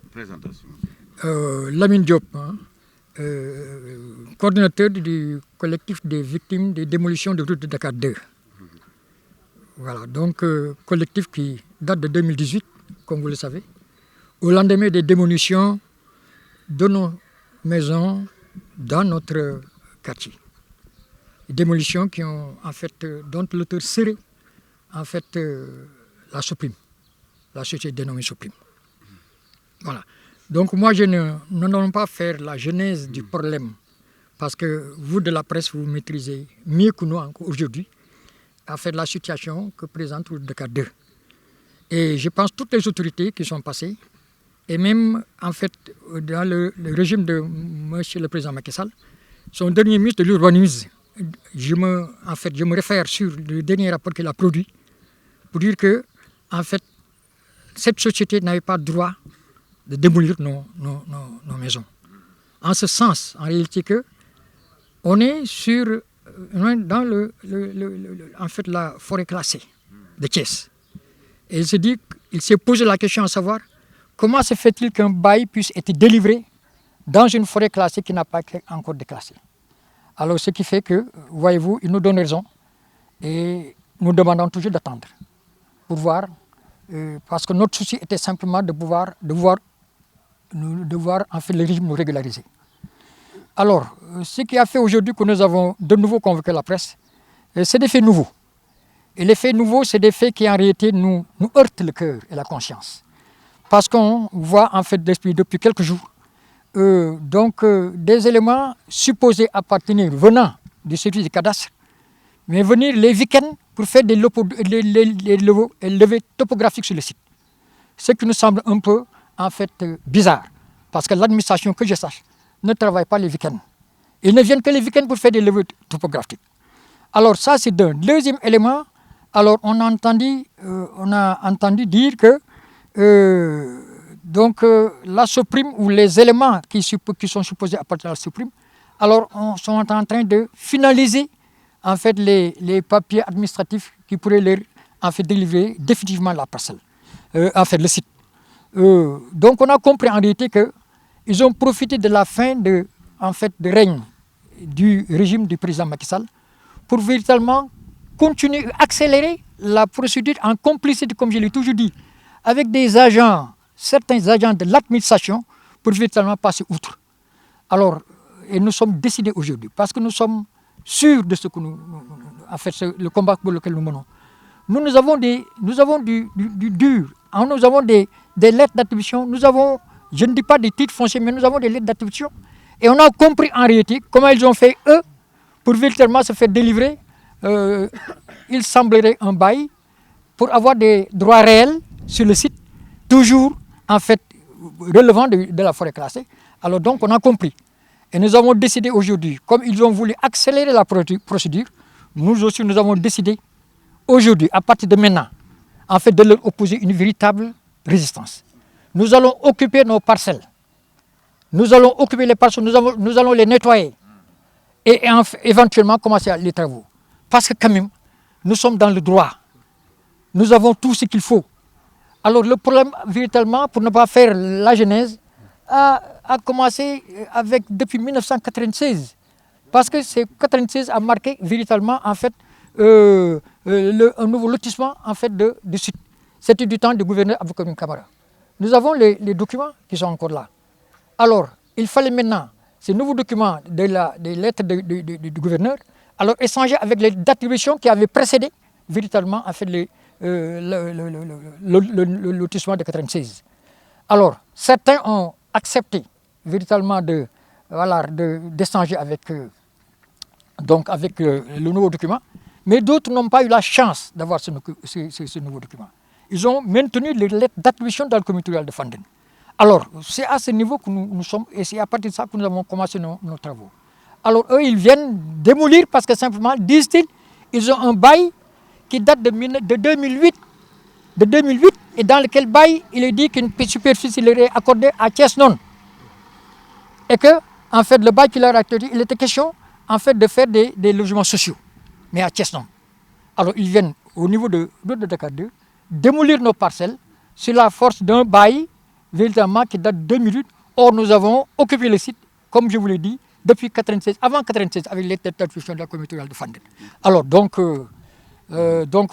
Présentation. Lamine Diop, coordinateur du collectif des victimes des démolitions de route de Dakar 2. Voilà, donc collectif qui date de 2018, comme vous le savez, au lendemain des démolitions de nos maisons dans notre quartier. Démolitions qui ont en fait, dont l'auteur serait en fait la Supreme, la société dénommée Supreme. Voilà. Donc moi, nous n'allons pas faire la genèse du problème, parce que vous de la presse, vous maîtrisez mieux que nous aujourd'hui à faire la situation que présente le Dakar 2. Et je pense que toutes les autorités qui sont passées, et même en fait dans le régime de M. le Président Macky Sall, son dernier ministre de l'urbanisme, je me réfère sur le dernier rapport qu'il a produit pour dire que en fait, cette société n'avait pas droit de démolir nos maisons. En ce sens, en réalité, on est dans en fait, la forêt classée de Thiès. Et il s'est posé la question à savoir comment se fait-il qu'un bail puisse être délivré dans une forêt classée qui n'a pas été encore déclassée. Alors ce qui fait que, voyez-vous, il nous donne raison et nous demandons toujours d'attendre pour voir, parce que notre souci était simplement de voir en fait le régime nous régulariser. Alors, ce qui a fait aujourd'hui que nous avons de nouveau convoqué la presse, c'est des faits nouveaux. Et les faits nouveaux, c'est des faits qui en réalité nous heurtent le cœur et la conscience. Parce qu'on voit en fait depuis quelques jours des éléments supposés appartenir, venant du service du cadastre, mais venir les week-ends pour faire des levées topographiques sur le site. Ce qui nous semble un peu en fait bizarre, parce que l'administration, que je sache, ne travaille pas les week-ends. Ils ne viennent que les week-ends pour faire des levées topographiques. Alors ça, c'est d'un. Deuxième élément, alors on a entendu dire que la Supreme ou les éléments qui sont supposés appartenir à la Supreme, alors sont en train de finaliser en fait les papiers administratifs qui pourraient leur en fait délivrer définitivement la parcelle, en fait le site. Donc on a compris en réalité qu'ils ont profité de la fin de règne du régime du président Macky Sall pour véritablement continuer, accélérer la procédure en complicité, comme je l'ai toujours dit, avec certains agents de l'administration pour véritablement passer outre. Alors, et nous sommes décidés aujourd'hui, parce que nous sommes sûrs de ce que le combat pour lequel nous menons. Nous avons du dur, nous avons des lettres d'attribution, je ne dis pas des titres fonciers, mais nous avons des lettres d'attribution. Et on a compris en réalité comment ils ont fait, eux, pour véritablement se faire délivrer, il semblerait un bail, pour avoir des droits réels sur le site, toujours en fait relevant de la forêt classée. Alors donc on a compris. Et nous avons décidé aujourd'hui, comme ils ont voulu accélérer la procédure, nous aussi nous avons décidé aujourd'hui, à partir de maintenant, en fait de leur opposer une véritable résistance. Nous allons occuper nos parcelles. Nous allons occuper les parcelles, nous allons les nettoyer et éventuellement commencer les travaux. Parce que quand même, nous sommes dans le droit. Nous avons tout ce qu'il faut. Alors le problème, véritablement, pour ne pas faire la genèse, a commencé depuis 1996. Parce que c'est 1996 a marqué véritablement en fait un nouveau lotissement en fait du site. C'était du temps du gouverneur Aboubacar Camara. Nous avons les documents qui sont encore là. Alors, il fallait maintenant ces nouveaux documents des lettres du gouverneur, alors échanger avec les attributions qui avaient précédé véritablement en fait le lotissement de 1996. Alors, certains ont accepté véritablement d'échanger avec le nouveau document, mais d'autres n'ont pas eu la chance d'avoir ce nouveau document. Ils ont maintenu les lettres d'attribution dans le comité rural de Fandène. Alors, c'est à ce niveau que nous sommes, et c'est à partir de ça que nous avons commencé nos travaux. Alors, eux, ils viennent démolir parce que simplement, disent-ils, ils ont un bail qui date de 2008, et dans lequel bail, il est dit qu'une superficie leur est accordée à Thiès-Non. Et que, en fait, le bail qui leur a accordé, il était question, en fait, de faire des logements sociaux, mais à Thiès-Non. Alors, ils viennent au niveau de Dakar 2, démolir nos parcelles sur la force d'un bail véritablement qui date de 2008. Or, nous avons occupé le site, comme je vous l'ai dit, depuis 96, avant 96, avec les têtes d'attribution de la communauté rurale de Fandène. Alors, donc,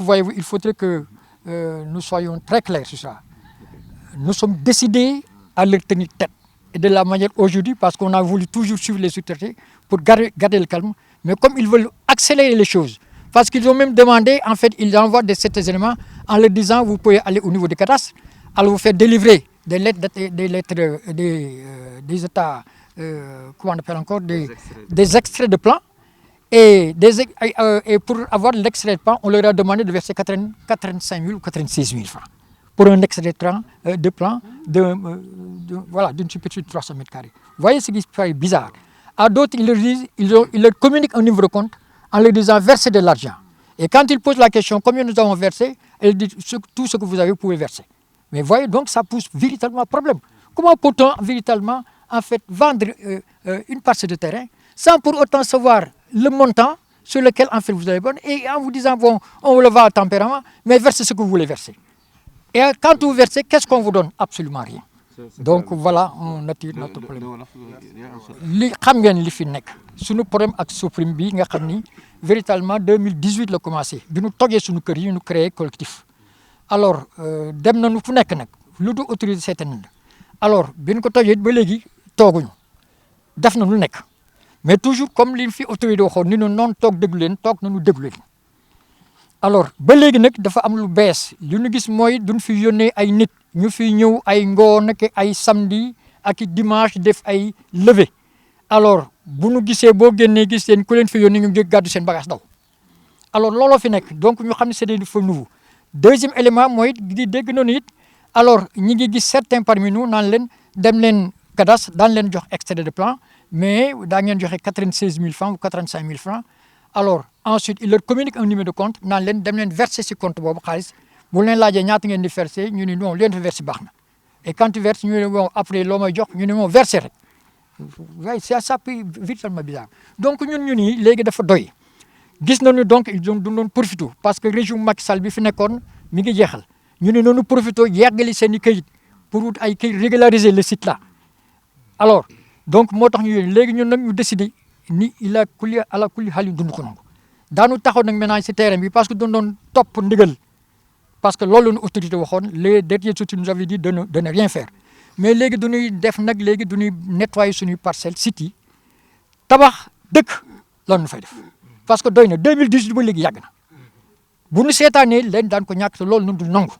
voyez-vous, il faudrait que nous soyons très clairs sur ça. Nous sommes décidés à leur tenir tête. Et de la manière aujourd'hui, parce qu'on a voulu toujours suivre les autorités pour garder le calme. Mais comme ils veulent accélérer les choses, parce qu'ils ont même demandé, en fait, ils envoient certains éléments en leur disant, vous pouvez aller au niveau des cadastres, alors vous faire délivrer des états, comment on appelle encore, des extraits de plans. Et pour avoir l'extrait de plan, on leur a demandé de verser 85 000 ou 96 000 francs pour un extrait de plan d'une superficie de 300 mètres carrés. Vous voyez ce qui paraît bizarre. À d'autres, ils leur communiquent un numéro de compte en leur disant verser de l'argent. Et quand ils posent la question combien nous avons versé, ils disent tout ce que vous avez, vous pouvez verser. Mais voyez, donc ça pose véritablement problème. Comment peut-on véritablement en fait vendre une parcelle de terrain sans pour autant savoir le montant sur lequel en fait vous avez bonne et en vous disant bon, on vous le vend à tempérament, mais versez ce que vous voulez verser. Et quand vous versez, qu'est-ce qu'on vous donne? Absolument rien. Donc voilà, on attire notre problème. Li xam ngeen li fi nekk suñu problème ak Soprim bi nga xam ni véritablement 2018 la commencé bi ñu toggee suñu kër yi ñu créé collectif. Alors dem nañu fu nekk nag lu du autorité seeta nañ alors bi ñu ko tojee ba léegi tooguñu def na lu nekk mais toujours comme li fi autorité waxoon ni ñu noonu toog déglu leen toog nañu déglu leen. Alors ba léegi nag dafa am lu bees li ñu gis mooy duñ fi yónnee ay nit ñu fi ñëw ay ngoon ak ay samedi ak dimanche def ay levée alors bu ñu gisee boo génnee gis leen ku leen fi yónnee ñu jóg gàddu seen bagage daw alors looloo fi nekk donc ñu xam ne c'est des faits nouveaux. Deuxième élément mooy di dégg noonu it alors ñi ngi gis certains parmi nous naan leen dem leen cadastre daan leen jox extrait de plan mais daa ngeen joxe 96 000 francs ou 85 000 francs alors ensuite il leur communique un numéro de compte naan leen dem leen verser si compte boobu xaalis bu leen laajee ñaata ngeen di verser ñu ne non leen fa verser baax na et quand tu verses ñu ne bon après loo may jox ñu ne moom verser rek waaye ça peut véritablement bizarre donc ñun nii léegi dafa doy gis nañu donc ils ont doon profité parce que régime Macky Sall bi fi nekkoon mi ngi jeexal ñu ne noonu profité yeggali seen i këyit pour wut ay këyit régulariser le site là alors donc moo tax ñu léegi ñun nag ñu décidé ni ala kulli xaalis dund ko nangu daanu taxaw nag maintenant si terrain bi parce que doon topp ndigal parce que loolu la ñu autorité waxoon les derniers autorités nous avaient dit de ne rien faire mais léegi duñuy def nag léegi duñuy nettoyer suñuy parcelles sites yi tabax dëkk loolu ñu fay def parce que doy na 2018 ba léegi yàgg na bu ñu seetaanee leen daan ko ñàkk te loolu ñun du nangu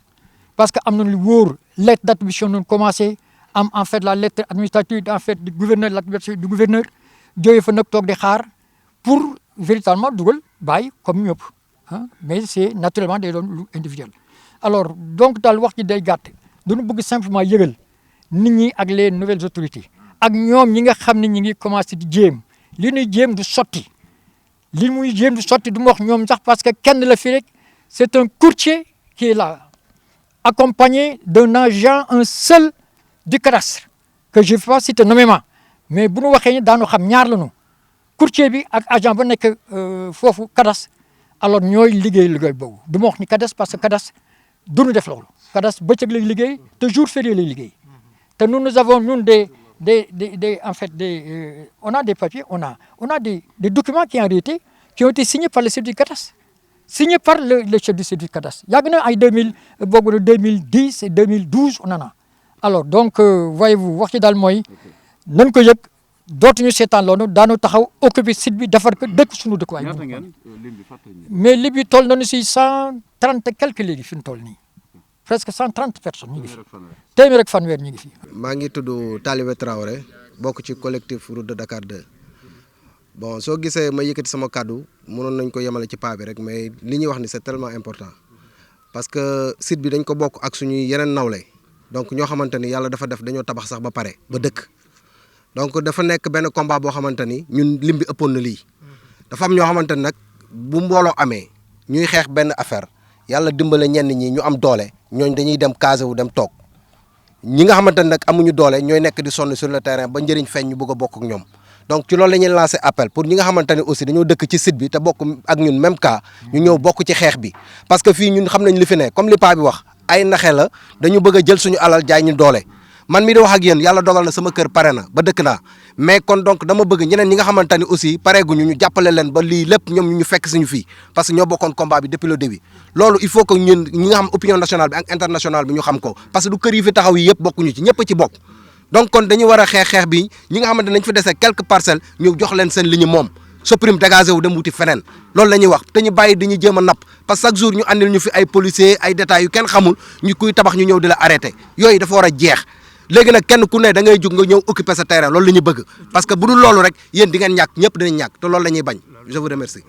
parce que am na lu wóor lettre d'attribution ñu commencé am en fait la lettre administrative en fait du gouverneur l'attribution du gouverneur jógee fa nag toog di xaar pour véritablement dugal bàyyi comme ñëpp ah mais c'est naturellement day doon lu individuel. alors donc daal wax ci day gàtt dañu bëgg simplement yëgal nit ñi ak les nouvelles autorités ak ñoom ñi nga xam ne ñi ngi commencé di jéem li ñuy jéem du sotti li muy jéem du sotti du ma wax ñoom sax parce que kenn la fi rek c'est un courtier qui est là accompagné d'un agent un seul du cadastre que je ne vais pas citer nommément mais bu ñu waxee ni daanu xam ñaar la ñu courtier bi ak agent ba nekk foofu cadastre alors ñooy liggéey boobu du ma wax ni cadastre parce que cadastre duñu def loolu cadastre bëccëg lay liggéey te jour férié lay liggéey te nous avons ñun en fait on a des papiers on a des documents qui en réalité qui ont été signés par le chef du cadastre signés par le chef du service cadastre yàgg na ay 2010 et 2012 on en a alors donc voyez-vous wax ci daal mooy nañ ko yëg dootuñu seetaan loolu daanu taxaw occupé site bi defar ko dëkk suñu dëkkuwaay mais li bi toll nañu si 130 quelques léegi fi mu toll nii presque 130 personnes ñu ngi fi téeméer ak fanweer ñu ngi fi. maa ngi tudd Talibé Traoré bokk ci collectif route de Dakar 2 bon soo gisee ma yëkkati sama kàddu mënoon nañ ko yemale ci paa bi rek mais li ñuy wax ni c'est tellement important parce que site bi dañ ko bokk ak suñuy yeneen nawle donc ñoo xamante ni yàlla dafa def dañoo tabax sax ba pare ba dëkk donc dafa nekk benn combat boo xamante ni ñun lim bi ëppoon na lii dafa am ñoo xamante ni nag bu mbooloo amee ñuy xeex benn affaire yàlla dimbale ñenn ñi ñu am doole ñooñ dañuy dem casé wu dem toog ñi nga xamante ne nag amuñu doole ñooy nekk di sonn sur le terrain ba njëriñ feeñ ñu bëgg a bokk ak ñoom donc ci loolu la ñuy lancé appel pour ñi nga xamante ne aussi dañoo dëkk ci site bi te bokk ak ñun même cas ñu ñëw bokk ci xeex bi parce que fii ñun xam nañ li fi ne comme li paa bi wax ay naxe la dañu bëgg a jël suñu alal jaay ñu doole man mi di wax ak yéen yàlla dogal na sama kër pare na ba dëkk naa mais kon donc dama bëgg ñeneen ñi nga xamante ni aussi pareeguñu ñu jàppale leen ba lii lépp ñoom ñu fekk suñu fii parce que ñoo bokkoon combat bi depuis le début loolu il faut que ñun ñi nga xam opinion nationale bi ak internationale bi ñu xam ko parce que du kër yi fi taxaw yi yëpp bokkuñu ci ñëpp ci bokk donc kon dañuy war a xeex bi ñi nga xamante nañ fi dese quelques parcelles ñu jox leen seen li ñu moom Soprim dégagé wu dem wuti feneen loolu la ñuy wax te ñu bàyyi dañuy jéem a napp parce que chaque jour ñu andil ñu fi ay policiers ay détails yu kenn xamul ñu kuy tabax ñu ñëw di la arrêté yooyu dafa war a jeex léegi nag kenn ku ne da ngay jug nga ñëw occuper sa terrain loolu la ñu bëgg parce que bu dul loolu rek yéen di ngeen ñàkk ñëpp dinañ ñàkk te loolu la ñuy bañ je vous remercie